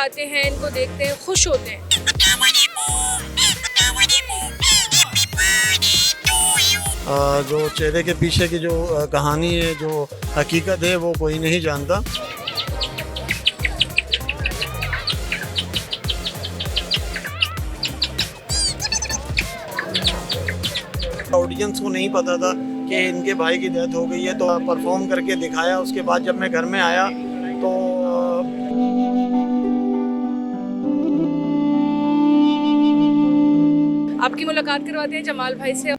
आते हैं, इनको देखते हैं, खुश होते हैं। जो चेहरे के पीछे की जो कहानी है, जो हकीकत है, वो कोई नहीं जानता। ऑडियंस को नहीं पता था कि इनके भाई की डेथ हो गई है, तो परफॉर्म करके दिखाया। उसके बाद जब मैं घर में आया तो आपकी मुलाकात करवाते हैं जमाल भाई से।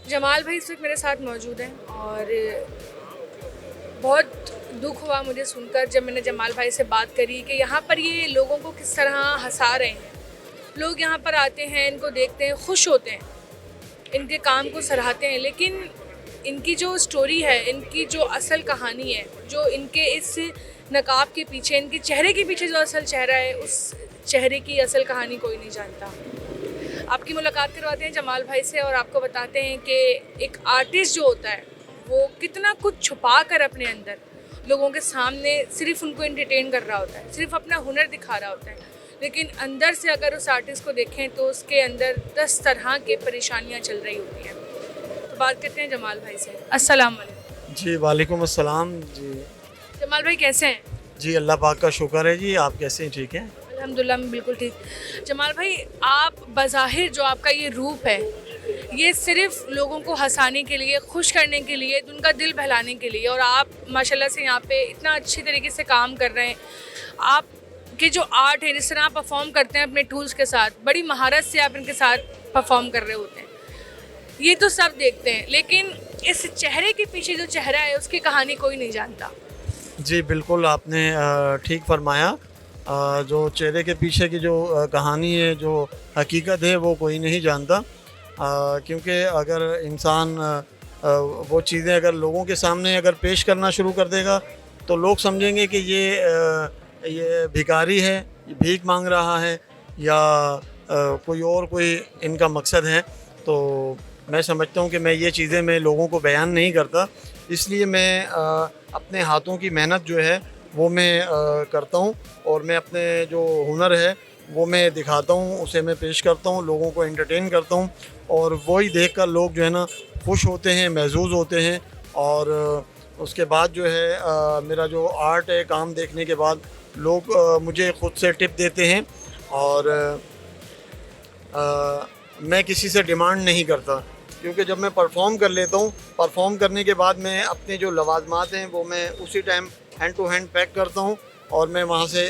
जमाल भाई इस वक्त मेरे साथ मौजूद हैं और बहुत दुख हुआ मुझे सुनकर जब मैंने जमाल भाई से बात करी कि यहाँ पर ये लोगों को किस तरह हंसा रहे हैं। लोग यहाँ पर आते हैं, इनको देखते हैं, खुश होते हैं, इनके काम को सराहते हैं, लेकिन इनकी जो स्टोरी है, इनकी जो असल कहानी है, जो इनके इस नकाब के पीछे, इनके चेहरे के पीछे जो असल चेहरा है, उस चेहरे की असल कहानी कोई नहीं जानता। आपकी मुलाकात करवाते हैं जमाल भाई से और आपको बताते हैं कि एक आर्टिस्ट जो होता है वो कितना कुछ छुपा कर अपने अंदर लोगों के सामने सिर्फ उनको एंटरटेन कर रहा होता है, सिर्फ अपना हुनर दिखा रहा होता है, लेकिन अंदर से अगर उस आर्टिस्ट को देखें तो उसके अंदर 10 तरह की परेशानियां चल रही होती हैं। तो बात करते हैं जमाल भाई से। अस्सलाम वालेकुम। जी वालेकुम अस्सलाम। जी जमाल भाई कैसे हैं? जी अल्लाह पाक का शुक्र है। जी आप कैसे हैं? ठीक हैं अल्हम्दुलिल्लाह, मैं बिल्कुल ठीक। जमाल भाई, आप बज़ाहिर जो आपका ये रूप है, ये सिर्फ लोगों को हंसाने के लिए, खुश करने के लिए, उनका दिल बहलाने के लिए, और आप माशाल्लाह से यहाँ पे इतना अच्छी तरीके से काम कर रहे हैं। आपके जो आर्ट है, जिस तरह आप परफॉर्म करते हैं अपने टूल्स के साथ, बड़ी महारत से आप इनके साथ परफॉर्म कर रहे होते हैं, ये तो सब देखते हैं, लेकिन इस चेहरे के पीछे जो चेहरा है उसकी कहानी कोई नहीं जानता। जी बिल्कुल, आपने ठीक फरमाया। जो चेहरे के पीछे की जो कहानी है, जो हकीकत है, वो कोई नहीं जानता। क्योंकि अगर इंसान वो चीज़ें अगर लोगों के सामने अगर पेश करना शुरू कर देगा तो लोग समझेंगे कि ये भिखारी है, ये भीख मांग रहा है, या कोई इनका मकसद है। तो मैं समझता हूँ कि मैं ये चीज़ें मैं लोगों को बयान नहीं करता, इसलिए मैं अपने हाथों की मेहनत जो है वो मैं करता हूँ, और मैं अपने जो हुनर है वो मैं दिखाता हूँ, उसे मैं पेश करता हूँ, लोगों को एंटरटेन करता हूँ, और वही देखकर लोग जो है ना खुश होते हैं, महजूज़ होते हैं। और उसके बाद जो है मेरा जो आर्ट है, काम देखने के बाद लोग मुझे ख़ुद से टिप देते हैं, और मैं किसी से डिमांड नहीं करता, क्योंकि जब मैं परफॉर्म कर लेता हूँ, परफॉर्म करने के बाद मैं अपने जो लवाजमात हैं वो मैं उसी time hand to hand pack करता हूँ और मैं वहाँ से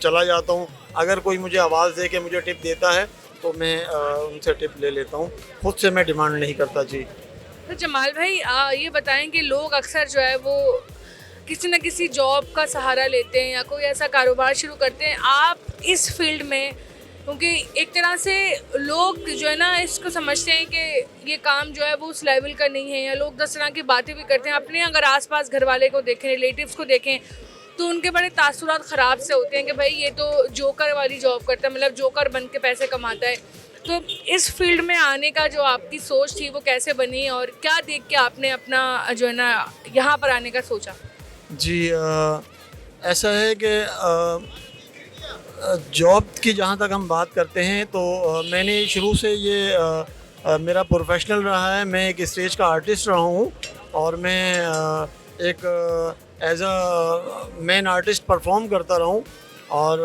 चला जाता हूँ। अगर कोई मुझे आवाज़ दे के मुझे टिप देता है तो मैं उनसे टिप ले लेता हूँ, खुद से मैं डिमांड नहीं करता। जी तो जमाल भाई, ये बताएं कि लोग अक्सर जो है वो किसी न किसी जॉब का सहारा लेते हैं या कोई ऐसा कारोबार शुरू करते हैं। आप इस फील्ड में, क्योंकि एक तरह से लोग जो है ना इसको समझते हैं कि ये काम जो है वो उस लेवल का नहीं है, या लोग 10 तरह की बातें भी करते हैं। अपने अगर आसपास घर वाले को देखें, रिलेटिव्स को देखें, तो उनके बड़े तासुरात ख़राब से होते हैं कि भाई ये तो जोकर वाली जॉब करता है, मतलब जोकर बन के पैसे कमाता है। तो इस फील्ड में आने का जो आपकी सोच थी वो कैसे बनी, और क्या देख के आपने अपना जो है ना यहाँ पर आने का सोचा? जी ऐसा है कि जॉब की जहाँ तक हम बात करते हैं तो मैंने शुरू से ये मेरा प्रोफेशनल रहा है। मैं एक स्टेज का आर्टिस्ट रहा हूँ, और मैं एक as a main artist perform करता रहा हूँ। और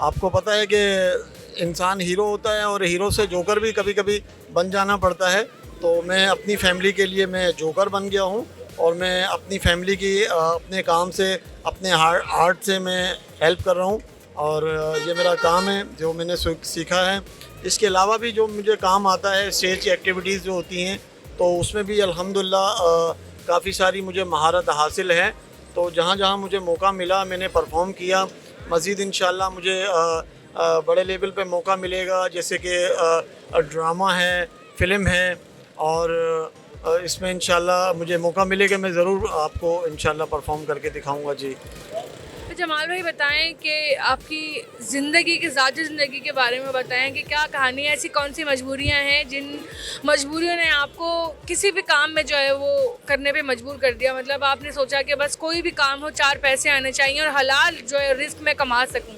आपको पता है कि इंसान हीरो होता है, और हीरो से जोकर भी कभी कभी बन जाना पड़ता है। तो मैं अपनी फैमिली के लिए मैं जोकर बन गया हूँ, और मैं अपनी फैमिली की अपने काम से, अपने आर्ट से मैं हेल्प कर रहा हूँ, और ये मेरा काम है जो मैंने सीखा है। इसके अलावा भी जो मुझे काम आता है, स्टेज की एक्टिविटीज़ जो होती हैं, तो उसमें भी अल्हम्दुलिल्लाह काफ़ी सारी मुझे महारत हासिल है। तो जहाँ जहाँ मुझे मौका मिला मैंने परफॉर्म किया। मज़ीद इंशाल्लाह मुझे बड़े लेवल पे मौका मिलेगा, जैसे कि ड्रामा है, फ़िल्म है, और इसमें इंशाल्लाह मुझे मौका मिलेगा, मैं ज़रूर आपको इंशाल्लाह परफॉर्म करके दिखाऊंगा। जी तो जमाल भाई बताएं कि आपकी ज़िंदगी की ज़ाती ज़िंदगी के बारे में बताएं कि क्या कहानी है, ऐसी कौन सी मजबूरियां हैं जिन मजबूरियों ने आपको किसी भी काम में जो है वो करने पे मजबूर कर दिया। मतलब आपने सोचा कि बस कोई भी काम हो, 4 पैसे आने चाहिए और हलाल जो है रिस्क में कमा सकूं।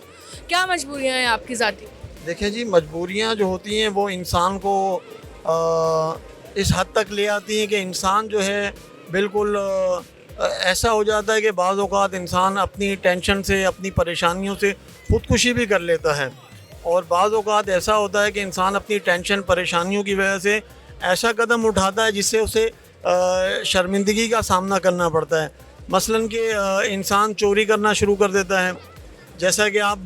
क्या मजबूरियां हैं आपकी ज़ाती? देखिए जी, मजबूरियाँ जो होती हैं वो इंसान को इस हद तक ले आती हैं कि इंसान जो है बिल्कुल ऐसा हो जाता है कि बाज़ औक़ात इंसान अपनी टेंशन से, अपनी परेशानियों से ख़ुदकुशी भी कर लेता है। और बाज़ औक़ात ऐसा होता है कि इंसान अपनी टेंशन परेशानियों की वजह से ऐसा कदम उठाता है जिससे उसे शर्मिंदगी का सामना करना पड़ता है। मसलन कि इंसान चोरी करना शुरू कर देता है। जैसा कि आप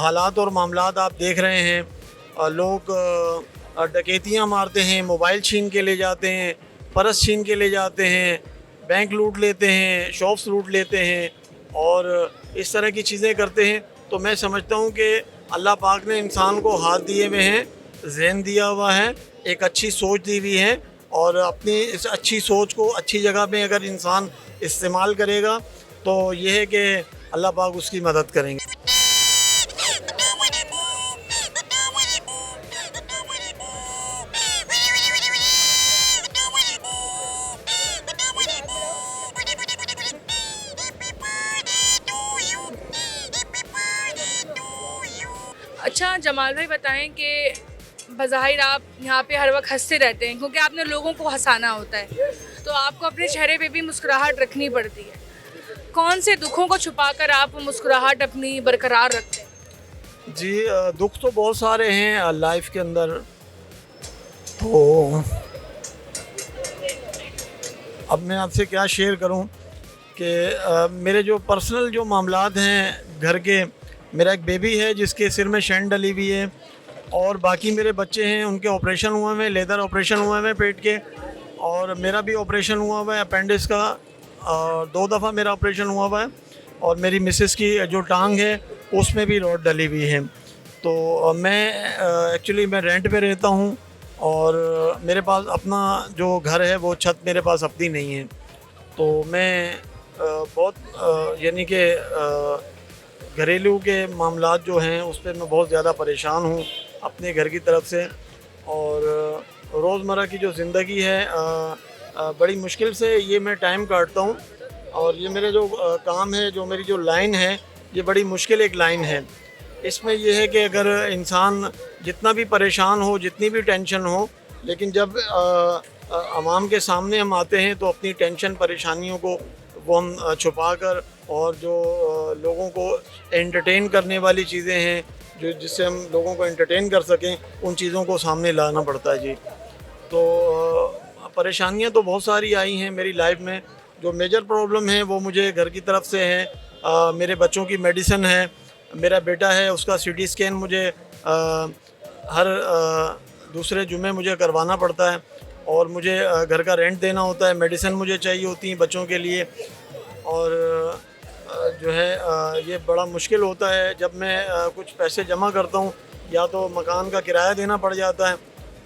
हालात और मामलात आप देख रहे हैं, लोग डकैतियाँ मारते हैं, मोबाइल छीन के ले जाते हैं, पर्स छीन के ले जाते हैं, बैंक लूट लेते हैं, शॉप्स लूट लेते हैं और इस तरह की चीज़ें करते हैं। तो मैं समझता हूँ कि अल्लाह पाक ने इंसान को हाथ दिए हुए हैं, ज़हन दिया हुआ है, एक अच्छी सोच दी हुई है और अपनी इस अच्छी सोच को अच्छी जगह पे अगर इंसान इस्तेमाल करेगा तो ये है कि अल्लाह पाक उसकी मदद करेंगे। अच्छा जमाल भाई बताएं कि बज़ाहिर आप यहाँ पे हर वक्त हंसते रहते हैं क्योंकि आपने लोगों को हंसाना होता है, तो आपको अपने चेहरे पे भी मुस्कुराहट रखनी पड़ती है। कौन से दुखों को छुपाकर आप वो मुस्कुराहट अपनी बरकरार रखते हैं? जी, दुख तो बहुत सारे हैं लाइफ के अंदर। तो अब मैं आपसे क्या शेयर करूं कि मेरे जो पर्सनल जो मामलात हैं घर के, मेरा एक बेबी है जिसके सिर में शैन डली हुई है और बाकी मेरे बच्चे हैं, उनके ऑपरेशन हुए हैं, लेज़र ऑपरेशन हुए हैं पेट के, और मेरा भी ऑपरेशन हुआ है अपेंडिक्स का, और 2 दफ़ा मेरा ऑपरेशन हुआ है, और मेरी मिसेस की जो टांग है उसमें भी रॉड डली हुई है। तो मैं एक्चुअली मैं रेंट पे रहता हूँ और मेरे पास अपना जो घर है वो छत मेरे पास अपनी नहीं है। तो मैं बहुत यानी कि घरेलू के मामलात जो हैं उस पर मैं बहुत ज़्यादा परेशान हूँ अपने घर की तरफ से, और रोज़मर्रा की जो ज़िंदगी है बड़ी मुश्किल से ये मैं टाइम काटता हूँ। और ये मेरे जो काम है, जो मेरी जो लाइन है, ये बड़ी मुश्किल एक लाइन है। इसमें यह है कि अगर इंसान जितना भी परेशान हो, जितनी भी टेंशन हो, लेकिन जब अवाम के सामने हम आते हैं तो अपनी टेंशन परेशानियों को वो हम छुपा कर, और जो लोगों को एंटरटेन करने वाली चीज़ें हैं जो जिससे हम लोगों को एंटरटेन कर सकें, उन चीज़ों को सामने लाना पड़ता है जी। तो परेशानियां तो बहुत सारी आई हैं मेरी लाइफ में। जो मेजर प्रॉब्लम है वो मुझे घर की तरफ से है। मेरे बच्चों की मेडिसिन है, मेरा बेटा है उसका सीटी स्कैन मुझे हर दूसरे जुमे मुझे करवाना पड़ता है, और मुझे घर का रेंट देना होता है, मेडिसिन मुझे चाहिए होती हैं बच्चों के लिए, और जो है ये बड़ा मुश्किल होता है जब मैं कुछ पैसे जमा करता हूँ, या तो मकान का किराया देना पड़ जाता है,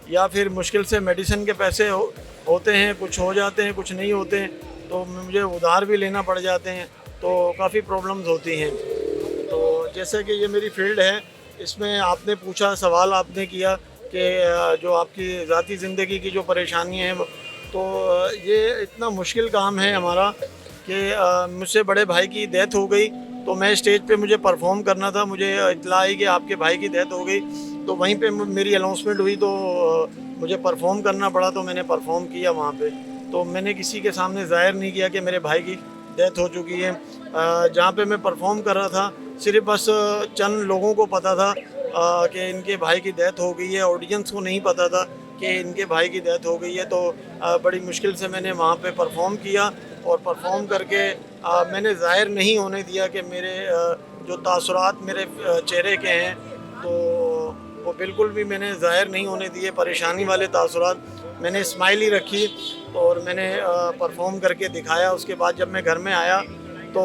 या फिर मुश्किल से मेडिसिन के पैसे होते हैं, कुछ हो जाते हैं, कुछ नहीं होते हैं, तो मुझे उधार भी लेना पड़ जाते हैं। तो काफ़ी प्रॉब्लम्स होती हैं। तो जैसे कि ये मेरी फील्ड है, इसमें आपने पूछा, सवाल आपने किया कि जो आपकी ज़ाती ज़िंदगी की जो परेशानियाँ हैं, तो ये इतना मुश्किल काम है हमारा कि मुझसे बड़े भाई की डेथ हो गई, तो मैं स्टेज पे मुझे परफॉर्म करना था, मुझे इत्तला आई कि आपके भाई की डेथ हो गई, तो वहीं पे मेरी अनाउंसमेंट हुई, तो मुझे परफॉर्म करना पड़ा, तो मैंने परफॉर्म किया वहाँ पे। तो मैंने किसी के सामने ज़ाहिर नहीं किया कि मेरे भाई की डेथ हो चुकी है। जहाँ पे मैं परफॉर्म कर रहा था, सिर्फ बस चंद लोगों को पता था कि इनके भाई की डेथ हो गई है, ऑडियंस को नहीं पता था कि इनके भाई की डेथ हो गई है। तो बड़ी मुश्किल से मैंने वहाँ पे परफॉर्म किया, और परफॉर्म करके मैंने ज़ाहिर नहीं होने दिया कि मेरे जो तासुरात मेरे चेहरे के हैं, तो वो बिल्कुल भी मैंने ज़ाहिर नहीं होने दिए। परेशानी वाले तासुरात मैंने स्माइल ही रखी, और मैंने परफॉर्म करके दिखाया। उसके बाद जब मैं घर में आया तो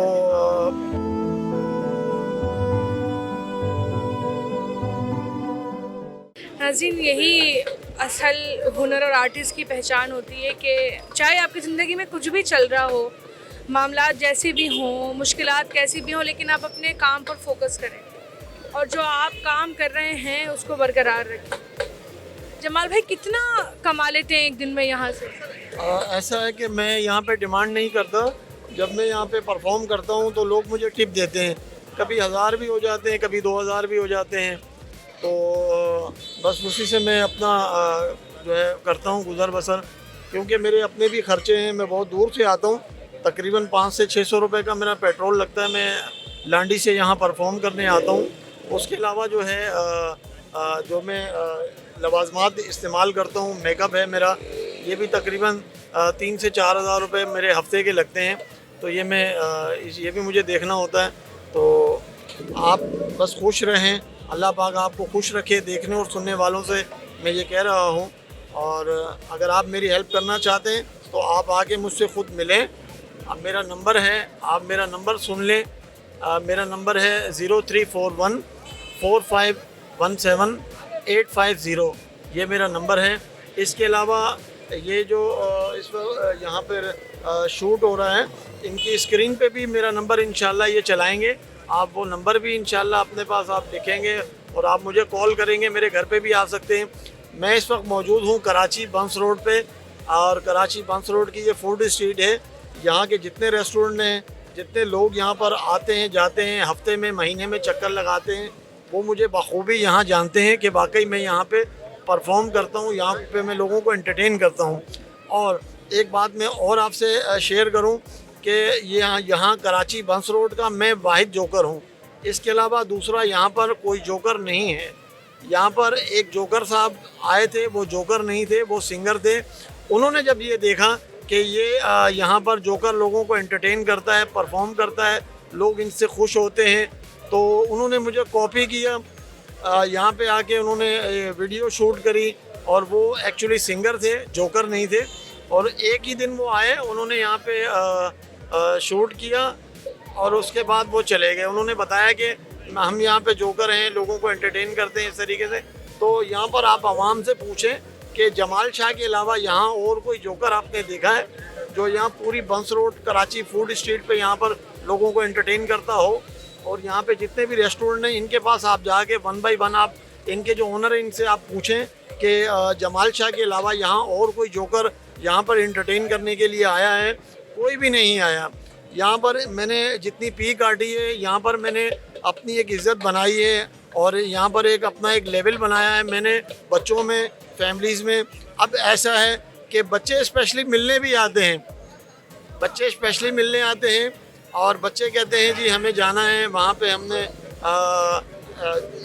नाज़रीन, यही असल हुनर और आर्टिस्ट की पहचान होती है कि चाहे आपकी ज़िंदगी में कुछ भी चल रहा हो, मामलात जैसे भी हों, मुश्किलात कैसी भी हों, लेकिन आप अपने काम पर फोकस करें और जो आप काम कर रहे हैं उसको बरकरार रखें। जमाल भाई कितना कमा लेते हैं एक दिन में यहाँ से? ऐसा है कि मैं यहाँ पे डिमांड नहीं करता। जब मैं यहाँ पे परफॉर्म करता हूँ तो लोग मुझे टिप देते हैं, कभी 1000 भी हो जाते हैं, कभी 2000 भी हो जाते हैं। तो बस उसी से मैं अपना जो है करता हूँ गुज़र बसर, क्योंकि मेरे अपने भी खर्चे हैं। मैं बहुत दूर से आता हूँ, तकरीबन 500 से 600 रुपये का मेरा पेट्रोल लगता है। मैं लांडी से यहाँ परफॉर्म करने आता हूँ। उसके अलावा जो है जो मैं लवाजमात इस्तेमाल करता हूँ, मेकअप है मेरा, ये भी तकरीबन 3 से 4 हज़ार रुपये मेरे हफ्ते के लगते हैं। तो ये ये भी मुझे देखना होता है। तो आप बस खुश रहें, अल्लाह पाक आपको खुश रखे। देखने और सुनने वालों से मैं ये कह रहा हूँ। और अगर आप मेरी हेल्प करना चाहते हैं तो आप आके मुझसे ख़ुद मिलें। अब मेरा नंबर है, आप मेरा नंबर सुन लें। मेरा नंबर है 0341 4517 850। ये मेरा नंबर है। इसके अलावा ये जो इस वक्त यहाँ पर शूट हो रहा है, इनकी स्क्रीन पे भी मेरा नंबर इंशाल्लाह ये चलाएंगे। आप वो नंबर भी इंशाल्लाह अपने पास आप देखेंगे और आप मुझे कॉल करेंगे। मेरे घर पे भी आ सकते हैं। मैं इस वक्त मौजूद हूँ कराची बंस रोड पे, और कराची बंस रोड की ये फूड स्ट्रीट है। यहाँ के जितने रेस्टोरेंट हैं, जितने लोग यहाँ पर आते हैं जाते हैं, हफ्ते में महीने में चक्कर लगाते हैं, वो मुझे बखूबी यहाँ जानते हैं कि वाकई मैं यहाँ पे परफॉर्म करता हूँ, यहाँ पे मैं लोगों को एंटरटेन करता हूँ। और एक बात मैं और आपसे शेयर करूँ कि यहाँ कराची बंस रोड का मैं वाहिद जोकर हूँ। इसके अलावा दूसरा यहाँ पर कोई जोकर नहीं है। यहाँ पर एक जोकर साहब आए थे, वो जोकर नहीं थे, वो सिंगर थे। उन्होंने जब ये देखा कि ये यहाँ पर जोकर लोगों को एंटरटेन करता है, परफॉर्म करता है, लोग इनसे खुश होते हैं, तो उन्होंने मुझे कॉपी किया। यहाँ पे आके उन्होंने वीडियो शूट करी, और वो एक्चुअली सिंगर थे, जोकर नहीं थे। और एक ही दिन वो आए, उन्होंने यहाँ पे शूट किया और उसके बाद वो चले गए। उन्होंने बताया कि हम यहाँ पे जोकर हैं, लोगों को एंटरटेन करते हैं इस तरीके से। तो यहाँ पर आप आवाम से पूछें कि जमाल शाह के अलावा यहाँ और कोई जोकर आपने देखा है जो यहाँ पूरी बंस रोड कराची फूड स्ट्रीट पे यहाँ पर लोगों को एंटरटेन करता हो। और यहाँ पे जितने भी रेस्टोरेंट हैं, इनके पास आप जाके 1 बाय 1 आप इनके जो ओनर हैं इनसे आप पूछें कि जमाल शाह के अलावा यहाँ और कोई जोकर यहाँ पर एंटरटेन करने के लिए आया है? कोई भी नहीं आया। यहाँ पर मैंने जितनी पी काटी है, यहाँ पर मैंने अपनी एक इज़्ज़त बनाई है, और यहाँ पर एक अपना एक लेवल बनाया है मैंने बच्चों में, फैमिलीज़ में। अब ऐसा है कि बच्चे स्पेशली मिलने भी आते हैं, बच्चे स्पेशली मिलने आते हैं, और बच्चे कहते हैं जी हमें जाना है वहाँ पे, हमने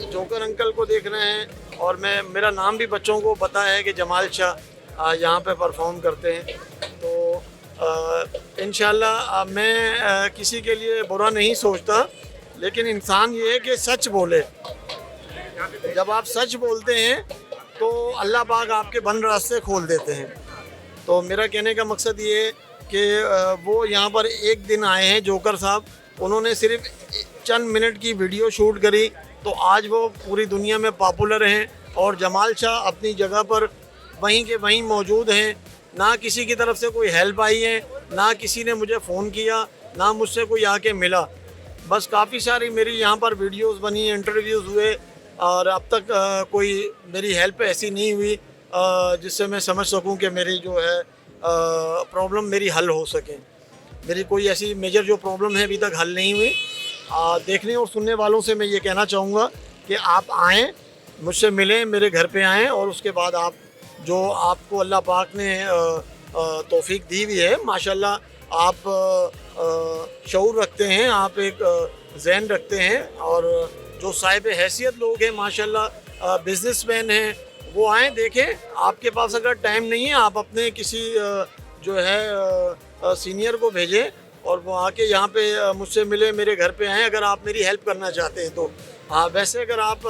जोकर अंकल को देखना है। और मेरा नाम भी बच्चों को पता है कि जमाल शाह यहाँ पे परफॉर्म करते हैं। तो इंशाल्लाह मैं किसी के लिए बुरा नहीं सोचता, लेकिन इंसान ये है कि सच बोले। जब आप सच बोलते हैं तो अल्लाह पाक आपके बंद रास्ते खोल देते हैं। तो मेरा कहने का मकसद ये है कि वो यहाँ पर एक दिन आए हैं जोकर साहब, उन्होंने सिर्फ चंद मिनट की वीडियो शूट करी, तो आज वो पूरी दुनिया में पॉपुलर हैं। और जमाल शाह अपनी जगह पर वहीं के वहीं मौजूद हैं। ना किसी की तरफ से कोई हेल्प आई है, ना किसी ने मुझे फ़ोन किया, ना मुझसे कोई आके मिला। बस काफ़ी सारी मेरी यहाँ पर वीडियोस बनी, इंटरव्यूज़ हुए, और अब तक कोई मेरी हेल्प ऐसी नहीं हुई जिससे मैं समझ सकूं कि मेरी जो है प्रॉब्लम मेरी हल हो सके। मेरी कोई ऐसी मेजर जो प्रॉब्लम है अभी तक हल नहीं हुई। देखने और सुनने वालों से मैं ये कहना चाहूँगा कि आप आएँ, मुझसे मिलें, मेरे घर पे आएँ, और उसके बाद आप जो आपको अल्लाह पाक ने तौफीक दी हुई है, माशाल्लाह आप शऊर रखते हैं, आप एक ज़हन रखते हैं, और जो साहिब हैसियत लोग हैं माशाल्लाह बिजनेसमैन हैं, वो आएँ देखें। आपके पास अगर टाइम नहीं है, आप अपने किसी जो है सीनियर को भेजें और वो आके यहाँ पे मुझसे मिले, मेरे घर पे आएँ अगर आप मेरी हेल्प करना चाहते हैं तो। हाँ, वैसे अगर आप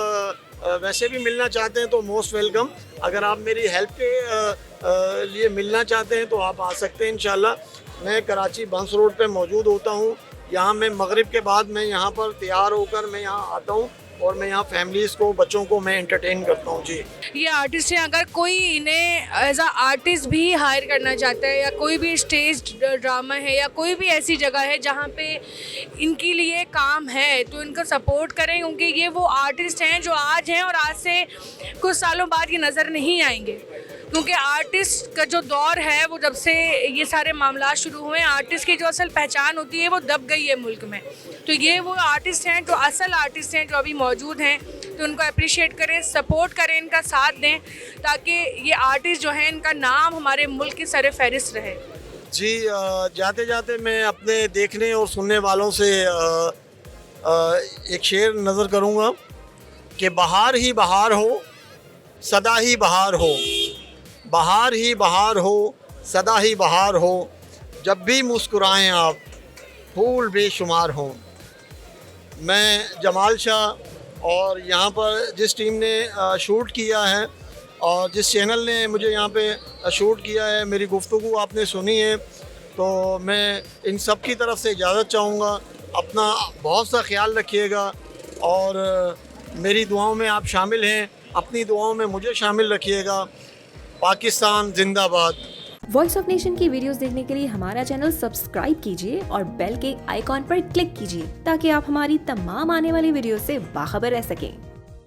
वैसे भी मिलना चाहते हैं तो मोस्ट वेलकम। अगर आप मेरी हेल्प के लिए मिलना चाहते हैं तो आप आ सकते हैं इंशाल्लाह। मैं कराची बंस रोड पे मौजूद होता हूँ। यहाँ मैं मगरिब के बाद मैं यहाँ पर तैयार होकर मैं यहाँ आता हूँ और मैं यहाँ फैमिलीज़ को, बच्चों को मैं एंटरटेन करता हूँ। जी, ये आर्टिस्ट हैं, अगर कोई इन्हें एज अ आर्टिस्ट भी हायर करना चाहता है, या कोई भी स्टेज ड्रामा है या कोई भी ऐसी जगह है जहाँ पे इनके लिए काम है, तो इनको सपोर्ट करें, क्योंकि ये वो आर्टिस्ट हैं जो आज हैं और आज से कुछ सालों बाद ये नज़र नहीं आएंगे। क्योंकि आर्टिस्ट का जो दौर है वो जब से ये सारे मामला शुरू हुए हैं, आर्टिस्ट की जो असल पहचान होती है वो दब गई है मुल्क में। तो ये वो आर्टिस्ट हैं जो असल आर्टिस्ट हैं जो अभी मौजूद हैं, तो उनको अप्रिशिएट करें, सपोर्ट करें, इनका साथ दें, ताकि ये आर्टिस्ट जो हैं इनका नाम हमारे मुल्क की सर फहरिस्त रहे। जी, जाते जाते मैं अपने देखने और सुनने वालों से एक शेर नज़र करूँगा कि बहार ही बहार हो, सदा ही बहार हो, बहार ही बहार हो, सदा ही बहार हो, जब भी मुस्कुराएं आप फूल बेशुमार हो। मैं जमाल शाह, और यहाँ पर जिस टीम ने शूट किया है और जिस चैनल ने मुझे यहाँ पे शूट किया है, मेरी गुफ्तगू आपने सुनी है, तो मैं इन सब की तरफ से इजाज़त चाहूँगा। अपना बहुत सा ख्याल रखिएगा और मेरी दुआओं में आप शामिल हैं, अपनी दुआओं में मुझे शामिल रखिएगा। पाकिस्तान जिंदाबाद। वॉइस ऑफ नेशन की वीडियोस देखने के लिए हमारा चैनल सब्सक्राइब कीजिए और बेल के आइकॉन पर क्लिक कीजिए ताकि आप हमारी तमाम आने वाली वीडियो से बाखबर रह सकें।